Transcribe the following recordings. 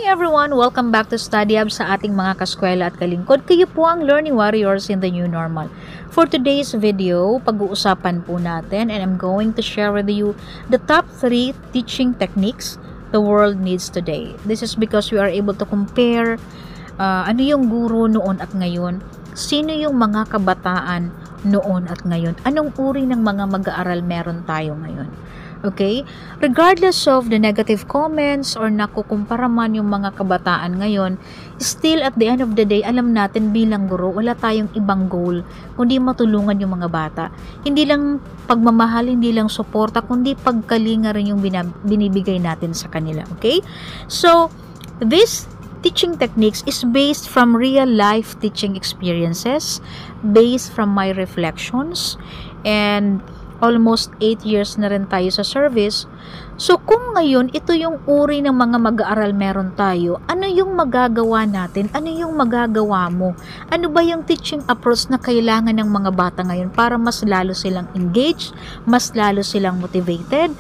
everyone! Welcome back to Study Hub sa ating mga kaskwela at kalingkod. Kayo po ang Learning Warriors in the New Normal. For today's video, pag-uusapan po natin and I'm going to share with you the top 3 teaching techniques the world needs today. This is because we are able to compare ano yung guro noon at ngayon, sino yung mga kabataan noon at ngayon, anong uri ng mga mag-aaral meron tayo ngayon. Okay? Regardless of the negative comments or nakukumpara man yung mga kabataan ngayon, still at the end of the day, alam natin bilang guro, wala tayong ibang goal kundi matulungan yung mga bata. Hindi lang pagmamahal, hindi lang suporta, kundi pagkalinga rin yung binibigay natin sa kanila. Okay? So, this teaching techniques is based from real life teaching experiences, based from my reflections, and almost 8 years na rin tayo sa service. So, kung ngayon, ito yung uri ng mga mag-aaral meron tayo, ano yung magagawa natin? Ano yung magagawa mo? Ano ba yung teaching approach na kailangan ng mga bata ngayon para mas lalo silang engaged, mas lalo silang motivated,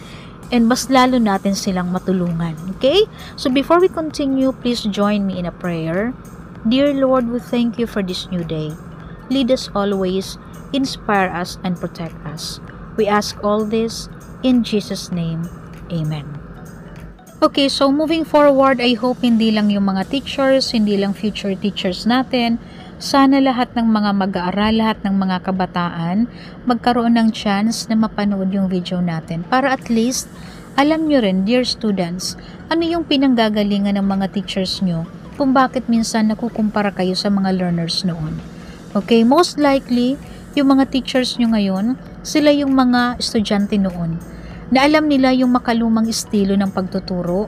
and mas lalo natin silang matulungan? Okay? So, before we continue, please join me in a prayer. Dear Lord, we thank you for this new day. Lead us always, inspire us, and protect us. We ask all this in Jesus' name. Amen. Okay, so moving forward, I hope hindi lang yung mga teachers, hindi lang future teachers natin, sana lahat ng mga mag-aaral, lahat ng mga kabataan, magkaroon ng chance na mapanood yung video natin. Para at least, alam nyo rin, dear students, ano yung pinanggagalingan ng mga teachers nyo, kung bakit minsan nakukumpara kayo sa mga learners noon. Okay, most likely, yung mga teachers nyo ngayon, sila yung mga estudyante noon, na alam nila yung makalumang estilo ng pagtuturo,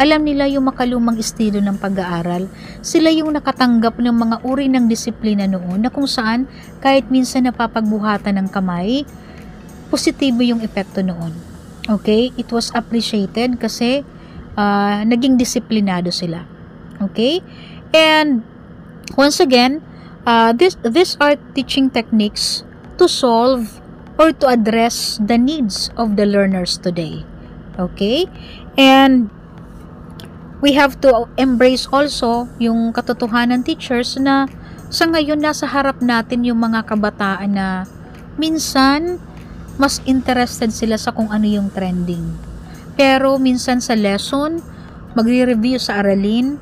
alam nila yung makalumang estilo ng pag-aaral, sila yung nakatanggap ng mga uri ng disiplina noon, na kung saan, kahit minsan napapagbuhatan ng kamay, positibo yung epekto noon. Okay? It was appreciated kasi naging disiplinado sila. Okay? And, once again, these are teaching techniques to solve or to address the needs of the learners today. Okay? And we have to embrace also yung katotohanan, teachers, na sa ngayon nasa harap natin yung mga kabataan na minsan mas interested sila sa kung ano yung trending. Pero minsan sa lesson, magre-review sa aralin,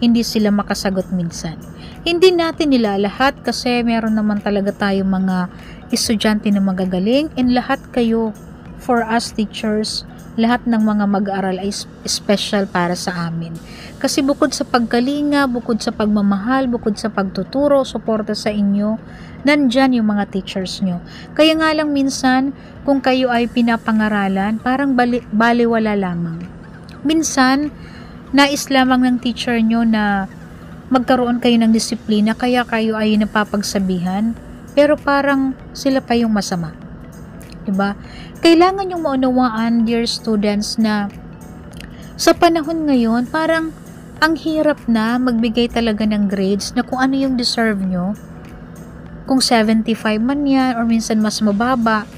hindi sila makasagot minsan. Hindi natin nila lahat kasi meron naman talaga tayong mga estudyante na magagaling, and lahat kayo, for us teachers, lahat ng mga mag-aaral ay special para sa amin. Kasi bukod sa pagkalinga, bukod sa pagmamahal, bukod sa pagtuturo, suporta sa inyo, nandyan yung mga teachers nyo. Kaya nga lang minsan, kung kayo ay pinapangaralan, parang baliwala lamang. Minsan, nais lamang ng teacher nyo na magkaroon kayo ng disiplina, kaya kayo ay napapagsabihan, pero parang sila pa yung masama. Diba? Kailangan yung maunawaan, dear students, na sa panahon ngayon, parang ang hirap na magbigay talaga ng grades na kung ano yung deserve nyo. Kung 75 man yan, or minsan mas mababa.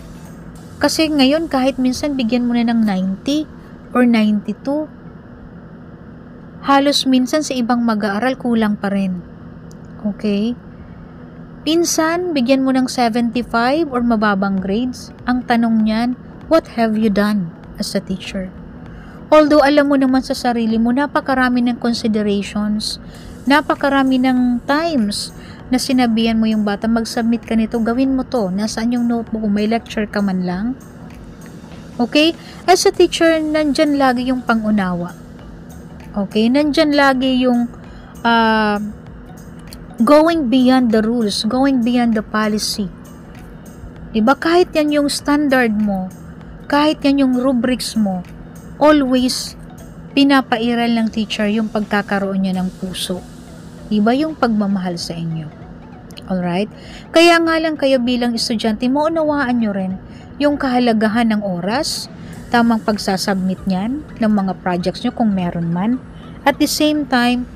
Kasi ngayon, kahit minsan bigyan mo na ng 90 or 92, halos minsan sa ibang mag-aaral kulang pa rin. Okay? Minsan, bigyan mo ng 75 or mababang grades. Ang tanong niyan, what have you done as a teacher? Although alam mo naman sa sarili mo, napakarami ng considerations, napakarami ng times na sinabihan mo yung bata, mag-submit ka nito, gawin mo to, nasaan yung notebook, kung may lecture ka man lang. Okay? As a teacher, nandyan lagi yung pangunawa. Okay? Nandyan lagi yung going beyond the rules, going beyond the policy. Diba? Kahit yan yung standard mo, kahit yan yung rubrics mo, always pinapairal ng teacher yung pagkakaroon niya ng puso. Diba? Yung pagmamahal sa inyo. Alright? Kaya nga lang kayo bilang estudyante, maunawaan nyo rin yung kahalagahan ng oras, tamang pagsasubmit niyan ng mga projects nyo kung meron man. At the same time,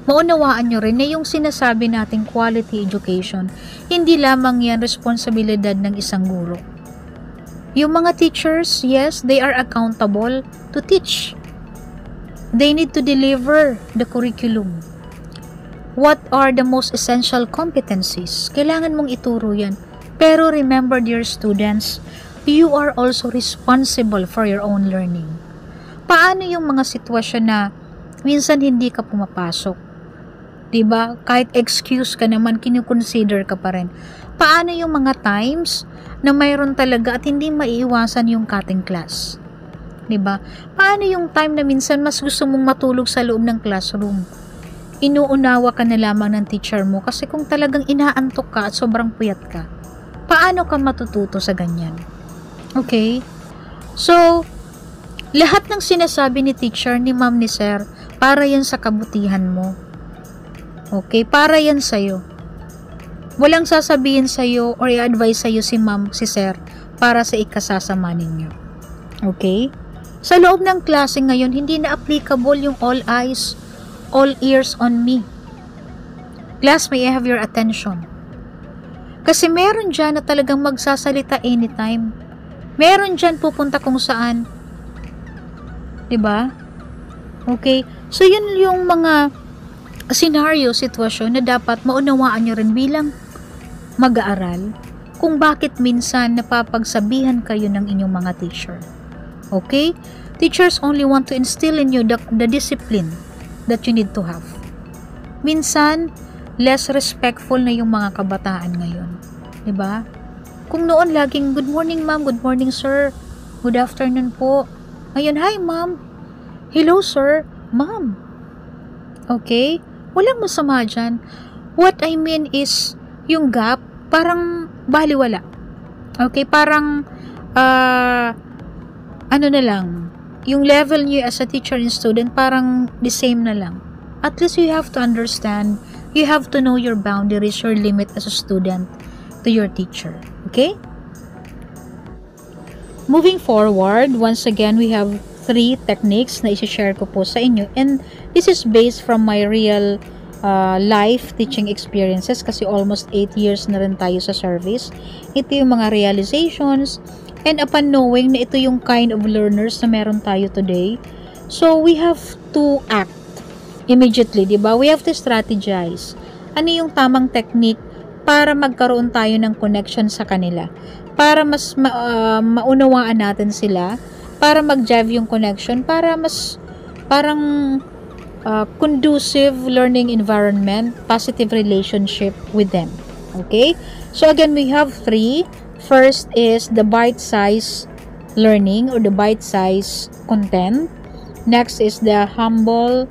maunawaan nyo rin na yung sinasabi nating quality education, hindi lamang yan responsibilidad ng isang guro. Yung mga teachers, yes, they are accountable to teach. They need to deliver the curriculum. What are the most essential competencies? Kailangan mong ituro yan. Pero remember, dear students, you are also responsible for your own learning. Paano yung mga sitwasyon na minsan hindi ka pumapasok? Diba? Kahit excuse ka naman, kinukonsider ka pa rin. Paano yung mga times na mayroon talaga at hindi maiiwasan yung cutting class? Diba? Paano yung time na minsan mas gusto mong matulog sa loob ng classroom? Inuunawa ka na lamang ng teacher mo kasi kung talagang inaantok ka at sobrang puyat ka, paano ka matututo sa ganyan? Okay? So, lahat ng sinasabi ni teacher, ni ma'am, ni sir, para yan sa kabutihan mo. Okay? Para yan sa'yo. Walang sasabihin sa'yo or i-advise sa'yo si ma'am, si sir, para sa ikasasama ninyo. Okay? Sa loob ng klase ngayon, hindi na applicable yung all eyes, all ears on me. Class, may I have your attention? Kasi meron dyan na talagang magsasalita anytime. Meron dyan pupunta kung saan. Diba? Okay? So, yun yung mga scenario, sitwasyon na dapat maunawaan nyo rin bilang mag-aaral kung bakit minsan napapagsabihan kayo ng inyong mga teacher. Okay? Teachers only want to instill in you the discipline that you need to have. Minsan, less respectful na yung mga kabataan ngayon. Diba? Kung noon laging, good morning ma'am, good morning sir, good afternoon po. Ngayon, hi ma'am, hello sir, ma'am. Okay? Walang masama dyan. What I mean is, yung gap, parang baliwala. Okay? Parang, ano na lang, yung level niyo as a teacher and student, parang the same na lang. At least you have to understand, you have to know your boundaries, your limit as a student to your teacher. Okay? Moving forward, once again, we have 3 techniques na isi-share ko po sa inyo. And this is based from my real life teaching experiences kasi almost 8 years na rin tayo sa service. Ito yung mga realizations. And upon knowing na ito yung kind of learners na meron tayo today, so we have to act immediately, diba? We have to strategize. Ano yung tamang technique para magkaroon tayo ng connection sa kanila? Para mas maunawaan natin sila, para mag-jive yung connection, para mas parang conducive learning environment, positive relationship with them. Okay? So again, we have 3. First is the bite-size learning or the bite-size content. Next is the humble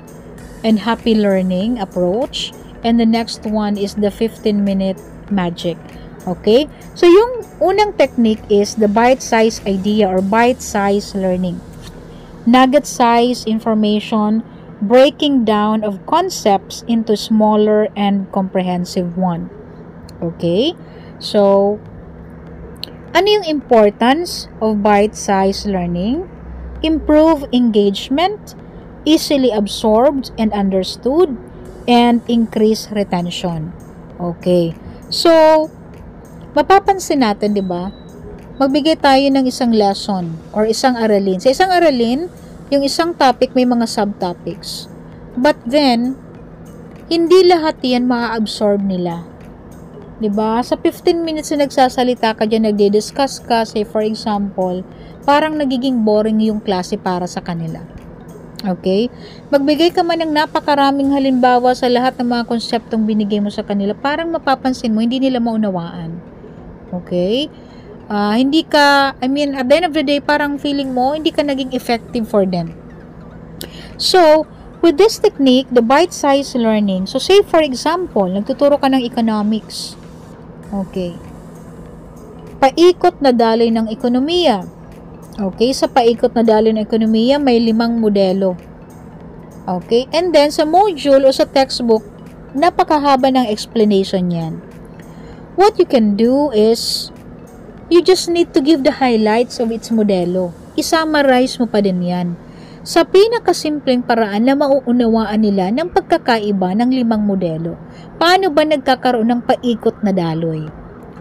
and happy learning approach. And the next one is the 15-minute magic. Okay? So, yung unang technique is the bite-size idea or bite-size learning. Nugget-size information, breaking down of concepts into smaller and comprehensive one. Okay? So, ano yung importance of bite-size learning? Improve engagement, easily absorbed and understood, and increase retention. Okay. So, mapapansin natin, di ba? Magbigay tayo ng isang lesson or isang aralin. Sa isang aralin, yung isang topic may mga subtopics. But then, hindi lahat yan maa-absorb nila. Diba? Sa 15 minutes na nagsasalita ka dyan, nagdi-discuss ka, say for example, parang nagiging boring yung klase para sa kanila. Okay? Magbigay ka man ng napakaraming halimbawa sa lahat ng mga konseptong binigay mo sa kanila, parang mapapansin mo, hindi nila maunawaan. Okay? Hindi ka, at the end of the day, parang feeling mo, hindi ka naging effective for them. So, with this technique, the bite-size learning, so say for example, nagtuturo ka ng economics. Okay. Paikot na daloy ng ekonomiya. Okay, sa paikot na daloy ng ekonomiya, may 5 modelo. Okay, and then sa module o sa textbook, napakahaba ng explanation yan. What you can do is, you just need to give the highlights of its modelo. I-summarize mo pa din yan. Sa pinakasimpleng paraan na mauunawaan nila ng pagkakaiba ng 5 modelo. Paano ba nagkakaroon ng paikot na daloy?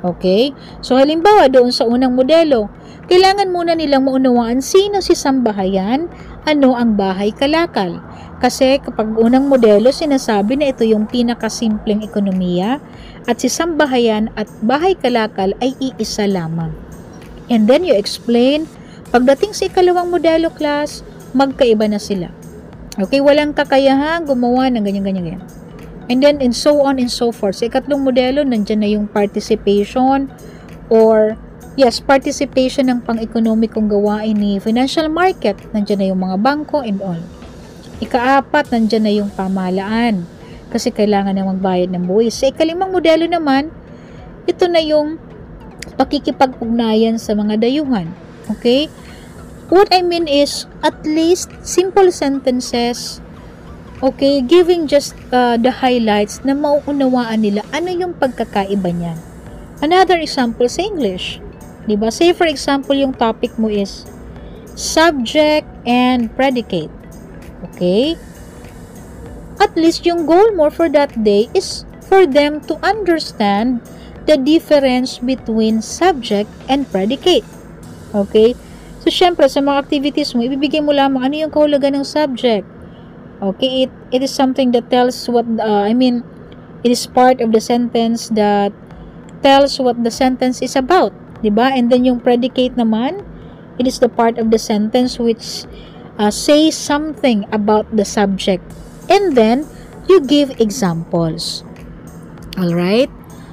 Okay? So, halimbawa doon sa unang modelo, kailangan muna nilang maunawaan sino si Sambahayan ano ang bahay kalakal. Kasi kapag unang modelo, sinasabi na ito yung pinakasimpleng ekonomiya at si sambahayan at bahay kalakal ay iisa lamang. And then you explain, pagdating sa ikalawang modelo class, magkaiba na sila. Okay, walang kakayahan gumawa ng ganyan. And then, and so on and so forth. Sa ikatlong modelo, nandyan na yung participation or, yes, participation ng pang-ekonomikong gawain ni financial market. Nandyan na yung mga bangko and all. Ikaapat, nandyan na yung pamahalaan kasi kailangan na magbayad ng buwis. Sa ikalimang modelo naman, ito na yung pakikipag-ugnayan sa mga dayuhan. Okay? What I mean is, at least, simple sentences, okay, giving just the highlights na mauunawaan nila ano yung pagkakaiba niyan. Another example sa English. Diba? Say for example, yung topic mo is subject and predicate. Okay? At least yung goal mo for that day is for them to understand the difference between subject and predicate. Okay? So, syempre, sa mga activities mo, ibibigay mo lamang ano yung kahulugan ng subject. Okay, it is something that tells what, it is part of the sentence that tells what the sentence is about, diba? And then yung predicate naman, it is the part of the sentence which says something about the subject. And then, you give examples. Alright?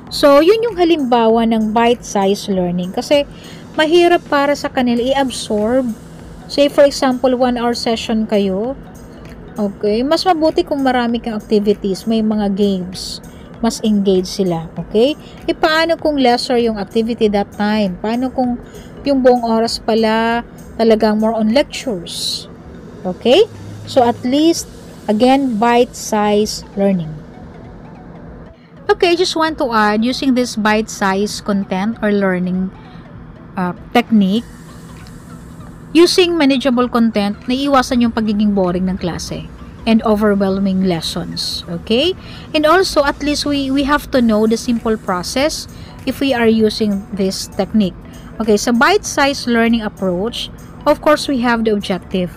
So, yun yung halimbawa ng bite-sized learning. Kasi, mahirap para sa kanila i-absorb. Say, for example, 1-hour session kayo. Okay, mas mabuti kung marami kang activities, may mga games, mas engage sila, okay? E paano kung lesser yung activity that time? Paano kung yung buong oras pala talagang more on lectures? Okay? So at least, again, bite-size learning. Okay, I just want to add, using this bite-size content or learning technique, using manageable content, naiiwasan yung pagiging boring ng klase and overwhelming lessons. Okay? And also, at least we have to know the simple process if we are using this technique. Okay, sa bite-sized learning approach, of course, we have the objective.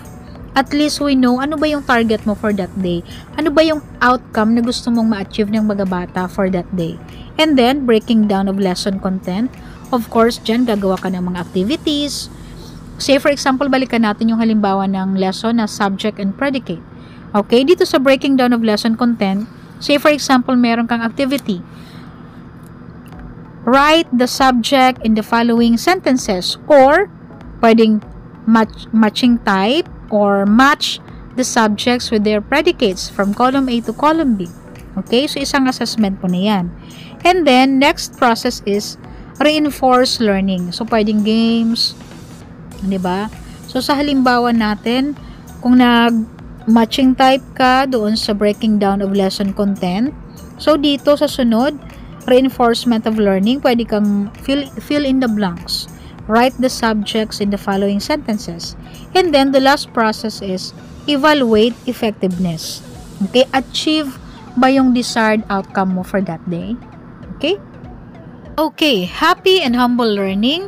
At least we know ano ba yung target mo for that day. Ano ba yung outcome na gusto mong ma-achieve ng mga bata for that day. And then, breaking down of lesson content. Of course, dyan gagawa ka ng mga activities. Say for example, balikan natin yung halimbawa ng lesson na subject and predicate. Okay, dito sa breaking down of lesson content, say for example, meron kang activity. Write the subject in the following sentences or pwedeng matching type or match the subjects with their predicates from column A to column B. Okay, so isang assessment po na yan. And then, next process is reinforce learning. So, pwedeng games, diba? So, sa halimbawa natin, kung nag-matching type ka doon sa breaking down of lesson content, so dito sa sunod, reinforcement of learning, pwede kang fill in the blanks. Write the subjects in the following sentences. And then, the last process is evaluate effectiveness. Okay? Achieve ba yung desired outcome mo for that day? Okay? Okay, happy and humble learning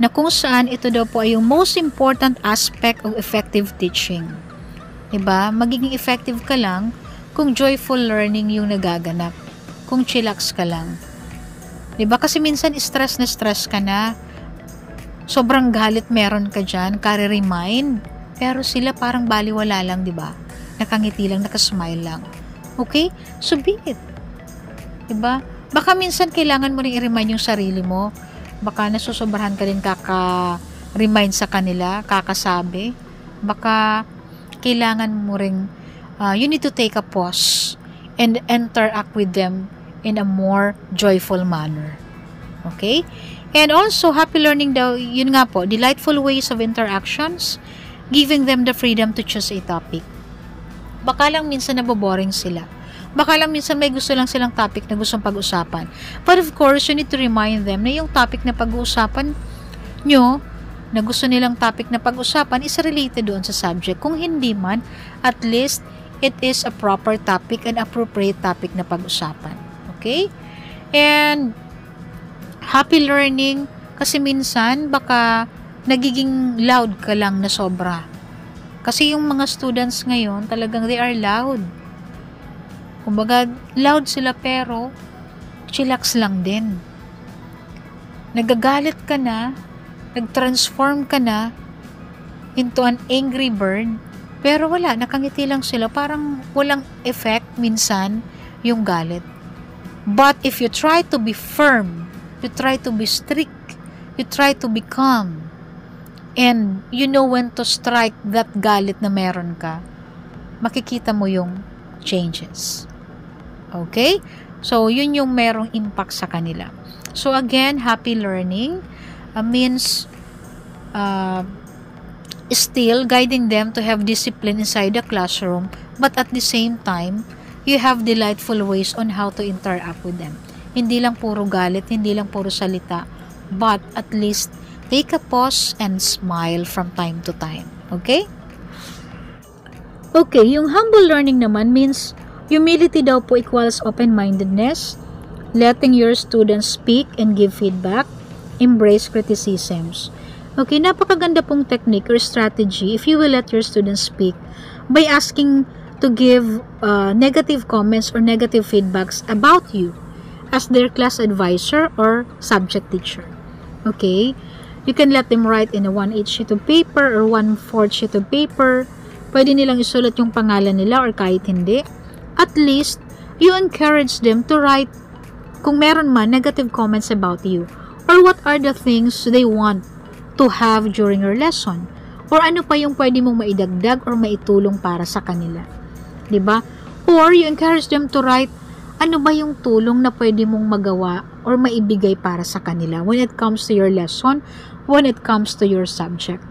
na kung saan ito daw po ay yung most important aspect of effective teaching. Diba? Magiging effective ka lang kung joyful learning yung nagaganap. Kung chillax ka lang. Diba? Kasi minsan stress na stress ka na. Sobrang galit meron ka dyan, kare-remind. Pero sila parang baliwala lang, diba? Nakangiti lang, nakasmile lang. Okay? So be it. Diba? Baka minsan kailangan mo rin i-remind yung sarili mo. Baka nasusobrahan ka rin kaka-remind sa kanila, kakasabi. Baka kailangan mo rin, you need to take a pause and interact with them in a more joyful manner. Okay? And also, happy learning daw, yun nga po, delightful ways of interactions, giving them the freedom to choose a topic. Baka lang minsan naboboring sila. Baka lang minsan may gusto lang silang topic na gustong pag-usapan. But of course, you need to remind them na yung topic na pag-uusapan nyo, na gusto nilang topic na pag-usapan, is related doon sa subject. Kung hindi man, at least, it is a proper topic and appropriate topic na pag-usapan. Okay? And, happy learning, kasi minsan, baka nagiging loud ka lang na sobra. Kasi yung mga students ngayon, talagang they are loud. Kumbaga, loud sila pero chillax lang din. Nagagalit ka na, nag-transform ka na into an angry bird, pero wala, nakangiti lang sila. Parang walang effect minsan yung galit. But if you try to be firm, you try to be strict, you try to be calm, and you know when to strike that galit na meron ka, makikita mo yung changes. Okay? So, yun yung merong impact sa kanila. So, again, happy learning means still guiding them to have discipline inside the classroom, but at the same time, you have delightful ways on how to interact with them. Hindi lang puro galit, hindi lang puro salita, but at least take a pause and smile from time to time. Okay? Okay, yung humble learning naman means humility daw po equals open-mindedness, letting your students speak and give feedback, embrace criticisms. Okay, napakaganda pong technique or strategy if you will let your students speak by asking to give negative comments or negative feedbacks about you as their class advisor or subject teacher. Okay, you can let them write in a 1/8 sheet of paper or 1/4 sheet of paper. Pwede nilang isulat yung pangalan nila or kahit hindi. At least, you encourage them to write kung meron man negative comments about you or what are the things they want to have during your lesson or ano pa yung pwede mong maidagdag or maitulong para sa kanila. Diba? Or you encourage them to write ano ba yung tulong na pwede mong magawa or maibigay para sa kanila when it comes to your lesson, when it comes to your subject.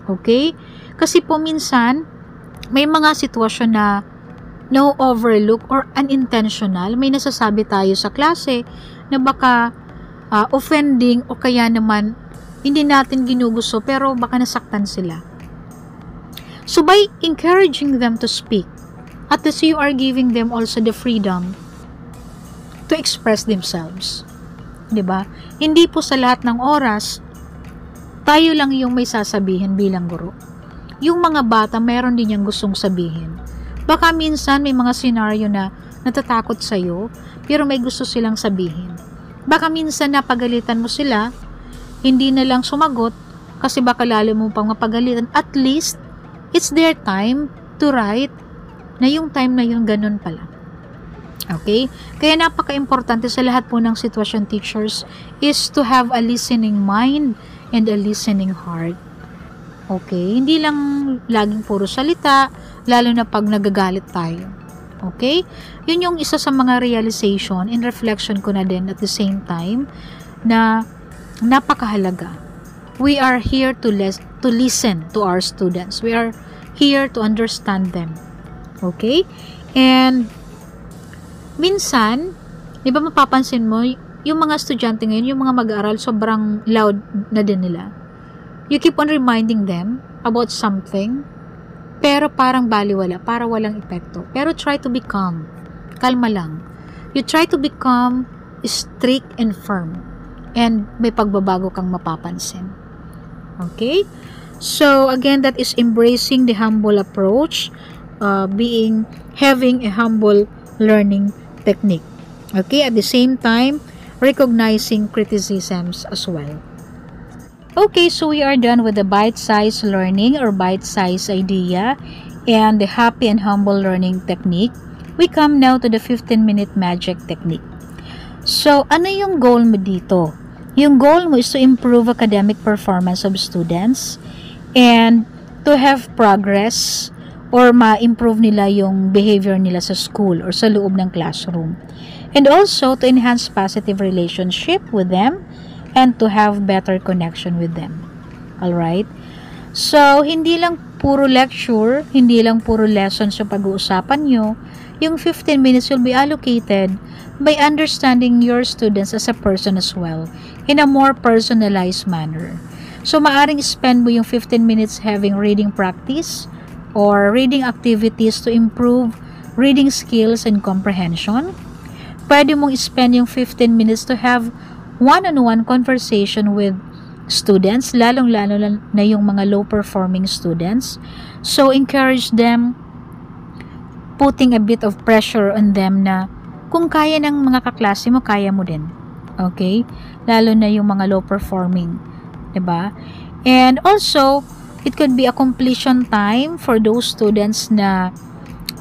Okay? Kasi po minsan, may mga sitwasyon na no-overlook or unintentional, may nasasabi tayo sa klase na baka offending o kaya naman hindi natin ginugusto pero baka nasaktan sila. So by encouraging them to speak, at least you are giving them also the freedom to express themselves. Diba? Hindi po sa lahat ng oras, tayo lang yung may sasabihin bilang guro. Yung mga bata, meron din yung gustong sabihin. Baka minsan may mga senaryo na natatakot sa'yo, pero may gusto silang sabihin. Baka minsan napagalitan mo sila, hindi na lang sumagot, kasi baka lalo mo pang mapagalitan. At least, it's their time to write na yung time na yun ganun pala. Okay? Kaya napaka-importante sa lahat po ng sitwasyon teachers is to have a listening mind and a listening heart. Okay? Hindi lang laging puro salita, lalo na pag nagagalit tayo. Okay? Yun yung isa sa mga realization and reflection ko na din at the same time na napakahalaga. We are here to listen to our students. We are here to understand them. Okay? And minsan, di ba mapapansin mo, yung mga estudyante ngayon, yung mga mag-aaral, sobrang loud na din nila. You keep on reminding them about something, pero parang baliwala, para walang epekto. Pero try to be calm. Kalma lang. You try to become strict and firm. And may pagbabago kang mapapansin. Okay? So, again, that is embracing the humble approach, having a humble learning technique. Okay? At the same time, recognizing criticisms as well. Okay, so we are done with the bite-sized learning or bite-sized idea and the happy and humble learning technique. We come now to the 15-minute magic technique. So, ano yung goal mo dito? Yung goal mo is to improve academic performance of students and to have progress or ma-improve nila yung behavior nila sa school or sa loob ng classroom. And also to enhance positive relationship with them and to have better connection with them. Alright? So, hindi lang puro lecture, hindi lang puro lessons yung pag-uusapan nyo. Yung 15 minutes will be allocated by understanding your students as a person as well in a more personalized manner. So, maaring spend mo yung 15 minutes having reading practice or reading activities to improve reading skills and comprehension. Pwede mong spend yung 15 minutes to have one-on-one conversation with students, lalong-lalo na yung mga low-performing students. So, encourage them, putting a bit of pressure on them na kung kaya ng mga kaklase mo, kaya mo din. Okay? Lalo na yung mga low-performing. Diba? And also, it could be a completion time for those students na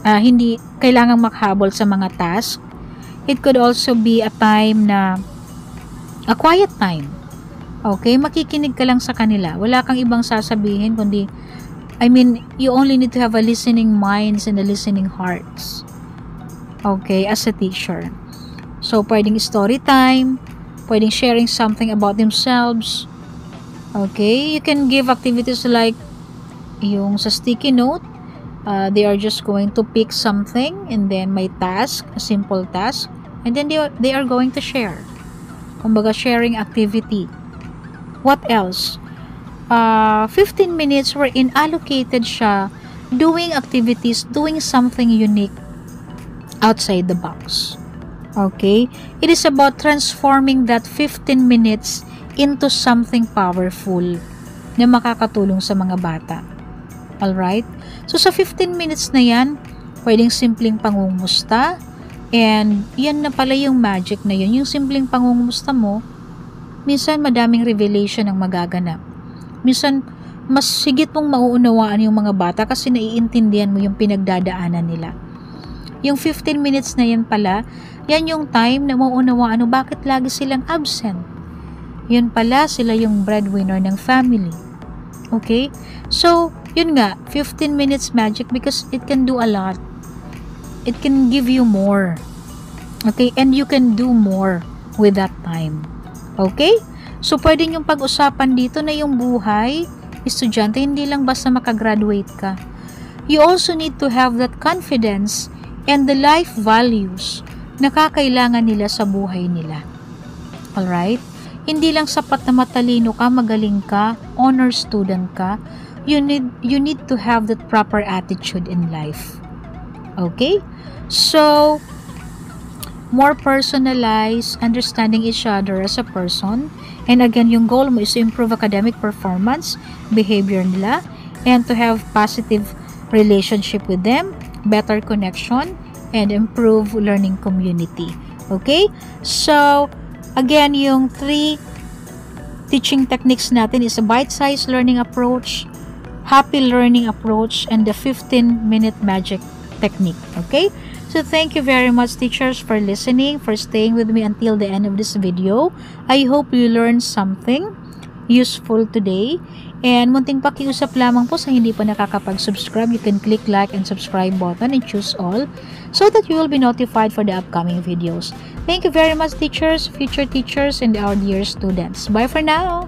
hindi kailangang makhabol sa mga task. It could also be a time na a quiet time. Okay? Makikinig ka lang sa kanila. Wala kang ibang sasabihin kundi, you only need to have a listening minds and a listening hearts. Okay? As a teacher. So, pwedeng story time, pwedeng sharing something about themselves. Okay? You can give activities like yung sa sticky note, they are just going to pick something and then may task, a simple task, and then they are going to share. Kumbaga, sharing activity. What else? 15 minutes wherein allocated siya doing activities, doing something unique outside the box. Okay? It is about transforming that 15 minutes into something powerful na makakatulong sa mga bata. Alright? So, sa 15 minutes na yan, pwedeng simpleng pangungumusta, and yan na pala yung magic na yun. Yung simpleng pangungumusta mo, minsan madaming revelation ang magaganap. Minsan, mas sigit mong mauunawaan yung mga bata kasi naiintindihan mo yung pinagdadaanan nila. Yung 15 minutes na yan pala, yan yung time na mauunawaan mo bakit lagi silang absent. Yun pala, sila yung breadwinner ng family. Okay? So, yun nga, 15 minutes magic because it can do a lot. It can give you more. Okay? And you can do more with that time. Okay? So, pwede yung pag-usapan dito na yung buhay, estudyante, hindi lang basta makagraduate ka. You also need to have that confidence and the life values na kakailangan nila sa buhay nila. Alright? Hindi lang sapat na matalino ka, magaling ka, honor student ka. You need to have that proper attitude in life. Okay? So, more personalized, understanding each other as a person. And again, yung goal mo is to improve academic performance, behavior nila, and to have positive relationship with them, better connection, and improve learning community. Okay? So, again, yung 3 teaching techniques natin is a bite-sized learning approach, happy learning approach, and the 15-minute magic technique. Okay? So, thank you very much, teachers, for listening, for staying with me until the end of this video. I hope you learned something useful today. And munting pakiusap lamang po sa hindi pa nakakapag-subscribe, you can click like and subscribe button and choose all so that you will be notified for the upcoming videos. Thank you very much, teachers, future teachers, and our dear students. Bye for now!